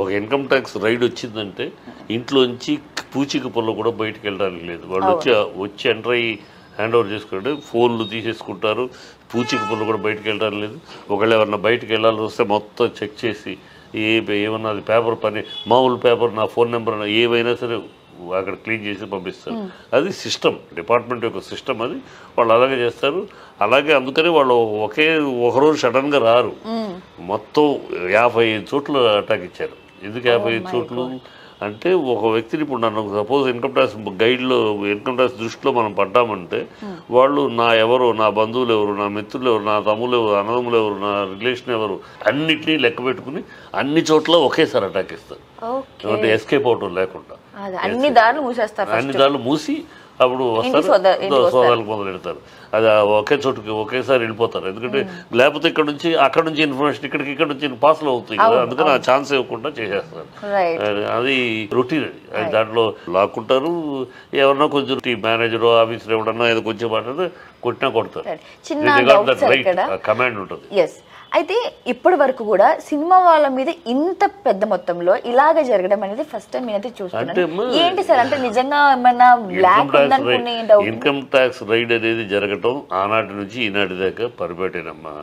ఒక income tax ride వచ్చిందంటే ఇంట్లోంచి పూచిక పొల్ల కూడా బయటకు వెళ్ళడానికి లేదు. వాళ్ళు వచ్చి ఎంటర్ అయ్యి హ్యాండ్ ఓవర్ చేసుకుంటే ఫోన్లు తీసేసుకుంటారు. పూచిక పొల్ల కూడా బయటకు వెళ్ళడానికి లేదు. ఒకవేళ ఎవరన్నా బయటకు వెళ్ళాల్సి వస్తే మొత్తం చెక్ చేసి ఏమన్నా అది పేపర్ పని మామూలు పేపర్ నా ఫోన్ నెంబర్ ఏవైనా సరే అక్కడ క్లీన్ చేసి పంపిస్తారు. అది సిస్టమ్, డిపార్ట్మెంట్ యొక్క సిస్టమ్. అది వాళ్ళు అలాగే చేస్తారు. అలాగే అందుకని వాళ్ళు ఒకరోజు సడన్గా రారు. మొత్తం 55 చోట్ల అటాక్ ఇచ్చారు. ఎందుకు 55 చోట్లు అంటే ఒక వ్యక్తిని ఇప్పుడు నన్ను సపోజ్ ఇన్కమ్ ట్యాక్స్ గైడ్లో ఇన్కమ్ ట్యాక్స్ దృష్టిలో మనం పడ్డామంటే వాళ్ళు ఎవరు, నా బంధువులు ఎవరు, నా మిత్రులు ఎవరు, నా తమ్ములు ఎవరు, అన్నదమ్ములు ఎవరు, నా రిలేషన్ ఎవరు అన్నిటినీ లెక్క పెట్టుకుని అన్ని చోట్ల ఒకేసారి అటాక్ ఇస్తారు. అంటే ఎస్కేప్ అవటం లేకుండా అన్ని దారులు మూసి అప్పుడు వస్తారు, సోదాలకు మొదలు పెడతారు. అది ఒకే చోటుకి ఒకేసారి వెళ్ళిపోతారు. ఎందుకంటే లేకపోతే అక్కడ నుంచి ఇన్ఫర్మేషన్ ఇక్కడ నుంచి పాస్లు అవుతాయి కదా, అందుకని ఆ ఛాన్స్ ఇవ్వకుండా చేసేస్తారు. అది రొటీన్. అది దాంట్లో లాక్కుంటారు. ఎవరన్నా కొంచెం మేనేజర్ ఆఫీసర్ ఎవడన్నా ఏదో కొంచెం మాట్లాడితే కొట్టినా కొడతారు. కమాండ్ ఉంటుంది. అయితే ఇప్పటి వరకు కూడా సినిమా వాళ్ళ మీద ఇంత పెద్ద మొత్తంలో ఇలాగ జరగడం అనేది ఫస్ట్ టైం నేనైతే చూస్తున్నాను. ఏంటి సార్ అంటే నిజంగా ఏమన్నా బ్లాక్ ఉందనుకునే డౌట్? ఇన్కమ్ ట్యాక్స్ రైడ్ అనేది జరగటం ఆనాటి నుంచి ఈనాటి దాకా పరిపెట్టేనమ్మా,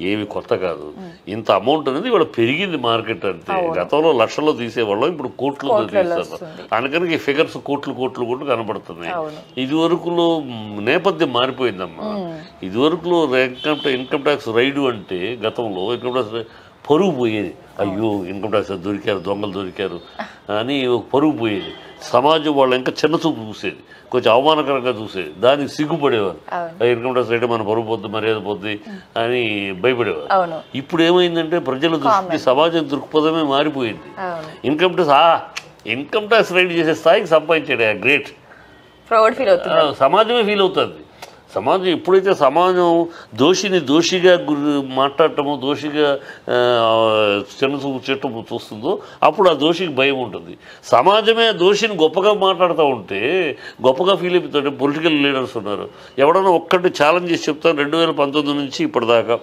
ఏమి కొత్త కాదు. ఇంత అమౌంట్ అనేది ఇవాళ పెరిగింది మార్కెట్. అంతే. గతంలో లక్షల్లో తీసేవాళ్ళం, ఇప్పుడు కోట్లలో తీస్తారు. అందుకని ఈ ఫిగర్స్ కోట్లు కనబడుతున్నాయి. ఇది వరకులో నేపథ్యం మారిపోయిందమ్మా. ఇది వరకులో ఇన్కమ్ ట్యాక్స్ రైడ్ అంటే గతంలో ఇన్కమ్ ట్యాక్స్ పరుగు పోయేది. అయ్యో ఇన్కమ్ ట్యాక్స్ దొరికారు, దొంగలు దొరికారు అని పరుగు పోయేది. సమాజం వాళ్ళు ఇంకా చిన్న చూపు చూసేది, కొంచెం అవమానకరంగా చూసేది. దానికి సిగ్గుపడేవారు. ఇన్కమ్ ట్యాక్స్ రైట్ మన పరుగు పోద్ది, మర్యాద పోద్ది అని భయపడేవారు. ఇప్పుడు ఏమైందంటే ప్రజల దృష్టి, సమాజం దృక్పథమే మారిపోయింది. ఇన్కమ్ ట్యాక్స్ రైట్ చేసే స్థాయికి సంపాదించాడు, గ్రేట్. సమాజమే ఫీల్ అవుతుంది. సమాజం ఎప్పుడైతే సమాజం దోషిగా మాట్లాడటము, దోషిగా చిన్న చూస్తుందో అప్పుడు ఆ దోషికి భయం ఉంటుంది. సమాజమే దోషిని గొప్పగా మాట్లాడుతూ ఉంటే గొప్పగా ఫీల్ అయిపోతుంటే పొలిటికల్ లీడర్స్ ఉన్నారు. ఎవడన్నా ఒక్కటి ఛాలెంజ్ చేసి చెప్తారు. 2019 నుంచి ఇప్పటిదాకా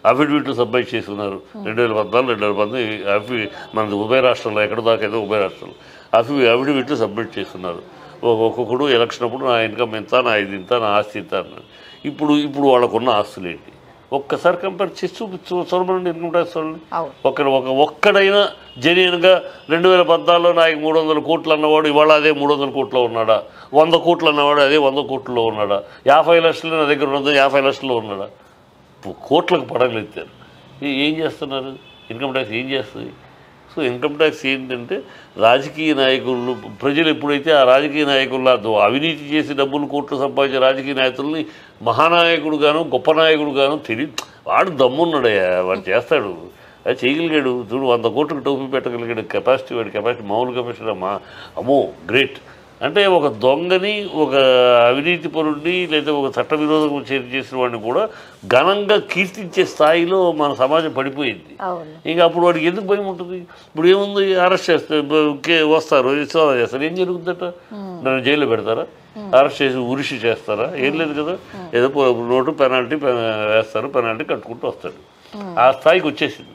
అఫిడవిట్లు సబ్మిట్ చేస్తున్నారు. 2014, 2019 మనది ఉభయ రాష్ట్రంలో ఎక్కడ దాకా అయితే ఉభయ రాష్ట్రంలో అఫిడవిట్లు సబ్మిట్ చేస్తున్నారు. ఒక్కొక్కడు ఎలక్షన్ అప్పుడు నా ఇన్కమ్ ఇంత, నా ఇది ఇంత, నా ఆస్తి ఇంత అన్నారు. ఇప్పుడు వాళ్ళకున్న ఆస్తులు ఏంటి ఒక్కసారి కంపేర్ చేసి చూడమనండి ఇన్కమ్ ట్యాక్స్ వాళ్ళని. ఒక్కడైనా జెన్యూన్గా 2014లో నాకు 300 కోట్లు అన్నవాడు ఇవాళ అదే 300 కోట్లో ఉన్నాడా? 100 కోట్లు అన్నవాడు అదే 100 కోట్లలో ఉన్నాడా? 50 లక్షలు నా దగ్గర ఉన్నది 50 లక్షల్లో ఉన్నాడా? కోట్లకు పడగలెత్తారు. ఏం చేస్తున్నారు? ఇన్కమ్ ట్యాక్స్ ఏం చేస్తుంది? సో ఇన్కమ్ ట్యాక్స్ ఏంటంటే రాజకీయ నాయకులు, ప్రజలు ఎప్పుడైతే ఆ రాజకీయ నాయకులు అవినీతి చేసి డబ్బులు కోట్లు సంపాదించే రాజకీయ నాయకుల్ని మహానాయకుడు గాను గొప్ప నాయకుడు గాను తెలియదు. వాడు దమ్మున్నాడయ్యా, వాడు చేస్తాడు, అది చేయగలిగాడు. చూడు 100 కోట్లకు టోపీ పెట్టగలిగాడు. వాడి కెపాసిటీ మామూలు కెపాసిటీ అమ్మో గ్రేట్. అంటే ఒక దొంగని, ఒక అవినీతి పరుడిని, లేదా ఒక చట్టవిరోధం చేసిన వాడిని కూడా ఘనంగా కీర్తించే స్థాయిలో మన సమాజం పడిపోయింది. ఇంకా అప్పుడు వాడికి ఎందుకు భయం ఉంటుంది? ఇప్పుడు ఏముంది, అరెస్ట్ చేస్తే వస్తారు, చేస్తారు, ఏం జరుగుతుందట? నన్ను జైల్లో పెడతారా? అరెస్ట్ చేసి ఉరిషి చేస్తారా? ఏం లేదు కదా. ఏదో నోటు పెనాల్టీ వేస్తారు, పెనాల్టీ కట్టుకుంటూ వస్తాడు. ఆ స్థాయికి వచ్చేసింది.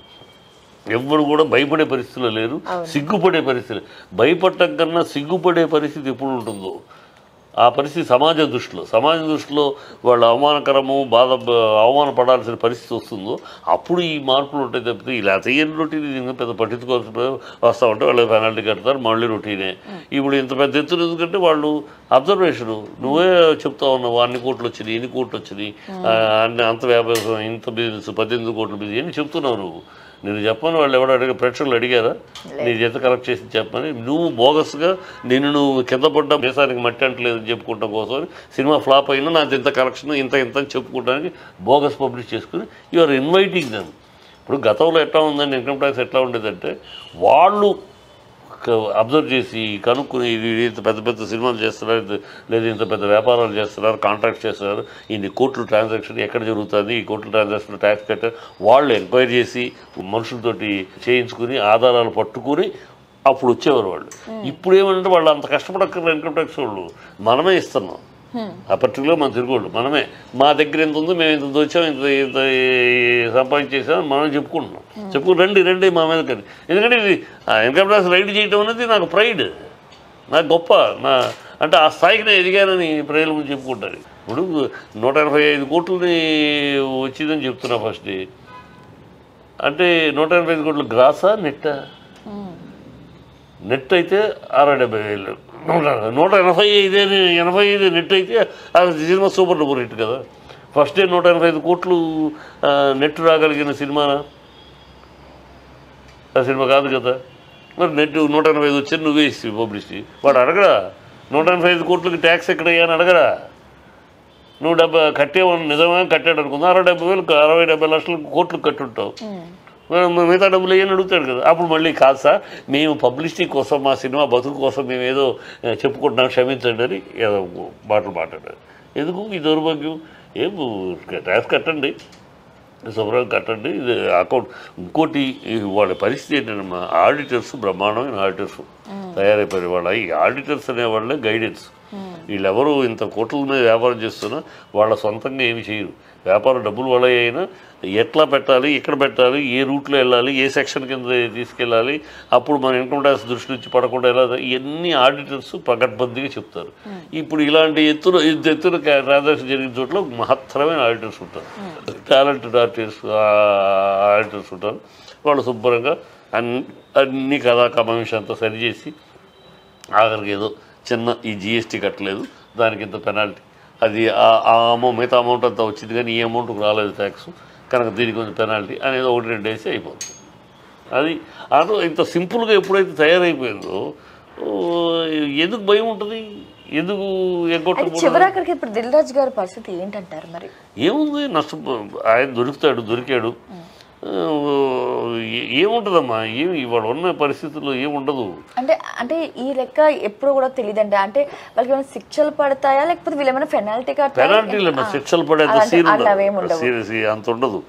ఎవ్వరు కూడా భయపడే పరిస్థితులు లేరు, సిగ్గుపడే పరిస్థితులు. భయపడటం కన్నా సిగ్గుపడే పరిస్థితి ఎప్పుడు ఉంటుందో ఆ పరిస్థితి సమాజం దృష్టిలో వాళ్ళు అవమానపడాల్సిన పరిస్థితి వస్తుందో అప్పుడు ఈ మార్పులు ఉంటాయి. తప్పితే ఇలా తీయని రొటీన్ ఇంకా పెద్ద పట్టించుకోవాల్సిన వస్తూ ఉంటే వాళ్ళు పెనాల్టీ కడతారు, మళ్ళీ రొటీనే. ఇప్పుడు ఇంత పెద్ద ఎత్తున ఎందుకంటే వాళ్ళు అబ్జర్వేషను, నువ్వే చెప్తా ఉన్నావు అన్ని కోట్లు వచ్చినాయి, ఇన్ని కోట్లు వచ్చినాయి, అంత వ్యాపారం, ఇంత బిజినెస్, 18 కోట్ల బిజినెస్ అని చెప్తున్నావు నువ్వు. నేను చెప్పను, వాళ్ళు ఎవడో ప్రేక్షకులు అడిగారా నీ ఎంత కలెక్ట్ చేసి చెప్పని? నువ్వు బోగస్గా నువ్వు కింద పడ్డా దేశానికి మట్టి అంటలేదని చెప్పుకుంటాం కోసం సినిమా ఫ్లాప్ అయినా నాకు ఇంత కలెక్షన్ ఇంత అని చెప్పుకోవడానికి బోగస్ పబ్లిష్ చేసుకుని యు ఆర్ ఇన్వైటింగ్ దెమ్. ఇప్పుడు గతంలో ఎట్లా ఉందండి ఇన్కమ్ ట్యాక్స్ ఎట్లా ఉండేదంటే వాళ్ళు అబ్జర్వ్ చేసి కనుక్కుని ఇది ఇంత పెద్ద పెద్ద సినిమాలు చేస్తున్నారు, లేదా ఇంత పెద్ద వ్యాపారాలు చేస్తున్నారు, కాంట్రాక్ట్ చేస్తున్నారు, ఇన్ని కోట్లు ట్రాన్సాక్షన్ ఎక్కడ జరుగుతుంది, ఈ కోట్ల ట్రాన్సాక్షన్ ట్యాక్స్ కట్టారు, వాళ్ళు ఎంక్వైరీ చేసి మనుషులతోటి చేయించుకుని ఆధారాలు పట్టుకుని అప్పుడు వచ్చేవారు వాళ్ళు. ఇప్పుడు ఏమంటే వాళ్ళు అంత కష్టపడక్కర్లేదు ఇన్కమ్ ట్యాక్స్ వాళ్ళు, మనమే ఇస్తున్నాం. ఆ పర్టికులర్ మన తిరుగుళ్ళు మనమే మా దగ్గర ఎంత ఉందో మేము ఇంత దోచాం ఇంత ఇంత సంపాదించేసాం మనం చెప్పుకుని రండి మా మీద కానీ ఎందుకంటే ఇది ఇన్కమ్ ట్యాక్స్ రైడ్ చేయడం అనేది నాకు ప్రైడ్ నాకు గొప్ప అంటే ఆ స్థాయికి నేను ఎదిగానని ప్రజల ముందు చెప్పుకుంటారు ఇప్పుడు 185 కోట్లని వచ్చిందని చెప్తున్నా ఫస్ట్ అంటే 185 కోట్లు గ్రాసా నెట్ అయితే 670,000 185 నెట్ అయితే అది సినిమా సూపర్ డూపర్ హిట్ కదా ఫస్ట్ డే 185 కోట్లు నెట్ రాగలిగిన సినిమానా ఆ సినిమా కాదు కదా మరి నెట్ 185 వచ్చి నువ్వే ఇస్తావు పబ్లిసిటీ వాడు అడగరా 185 కోట్లకి ట్యాక్స్ ఎక్కడయ్యా అని అడగరా నువ్వు కట్టేవాడు నిజంగా కట్టాడు అనుకుందా 60-70 లక్షల కోట్లు కట్టుంటావు మిగతా డబ్బులు ఏమని అడుగుతాడు కదా అప్పుడు మళ్ళీ కాదు సార్ మేము పబ్లిసిటీ కోసం మా సినిమా బతుకు కోసం మేము ఏదో చెప్పుకుంటున్నాం క్షమించండి అని ఏదో మాట్లాడారు ఎందుకు ఈ దౌర్భాగ్యం ఏం ట్యాక్స్ కట్టండి శుభ్రంగా కట్టండి ఇది అకౌంట్ ఇంకోటి వాళ్ళ పరిస్థితి ఏంటంటే మా ఆడిటర్స్ బ్రహ్మాండమైన ఆడిటర్స్ తయారైపోయిన వాళ్ళ ఈ ఆడిటర్స్ అనేవాళ్ళే గైడెన్స్ వీళ్ళెవరు ఇంత కోట్ల మీద వ్యాపారం చేస్తున్నా వాళ్ళ సొంతంగా ఏమి చేయరు వ్యాపారం డబ్బులు వాళ్ళ అయినా ఎట్లా పెట్టాలి ఎక్కడ పెట్టాలి ఏ రూట్లో వెళ్ళాలి ఏ సెక్షన్ కింద తీసుకెళ్ళాలి అప్పుడు మన ఇన్కమ్ ట్యాక్స్ దృష్టి నుంచి పడకుండా ఎలా ఇవన్నీ ఆడిటర్స్ పకడ్బందీగా చెప్తారు ఇప్పుడు ఇలాంటి ఎత్తున ట్రాన్సాక్షన్ జరిగిన చోట్ల మహత్తరమైన ఆడిటర్స్ ఉంటారు టాలెంటెడ్ ఆడిటర్స్ ఉంటారు వాళ్ళు శుభ్రంగా అన్ని కథా కమాంశం అంతా సరిచేసి ఆఖరికి ఏదో చిన్న ఈ జిఎస్టీ కట్టలేదు దానికి ఇంత పెనాల్టీ అది ఆ మిగతా అమౌంట్ అంతా వచ్చింది కానీ ఈ అమౌంట్కి రాలేదు ట్యాక్స్ కనుక దీనికి కొంచెం పెనాల్టీ అనేది 1-2 డేసే అయిపోతుంది అది ఇంత సింపుల్గా ఎప్పుడైతే తయారైపోయిందో ఎందుకు భయం ఉంటుంది ఎందుకు చివరాఖరికి ఇప్పుడు దిల్ రాజు గారి పరిస్థితి ఏంటంటారు మరి ఏముంది ఆయన దొరికాడు ఏముంటుందమ్మా ఇవాళ ఉన్న పరిస్థితుల్లో ఏముండదు అంటే ఈ లెక్క ఎప్పుడు కూడా తెలియదండి అంటే వాళ్ళకి ఏమైనా శిక్షలు పడతాయా లేకపోతే వీళ్ళు ఏమైనా పెనాల్టీ శిక్షలు పడే అంత ఉండదు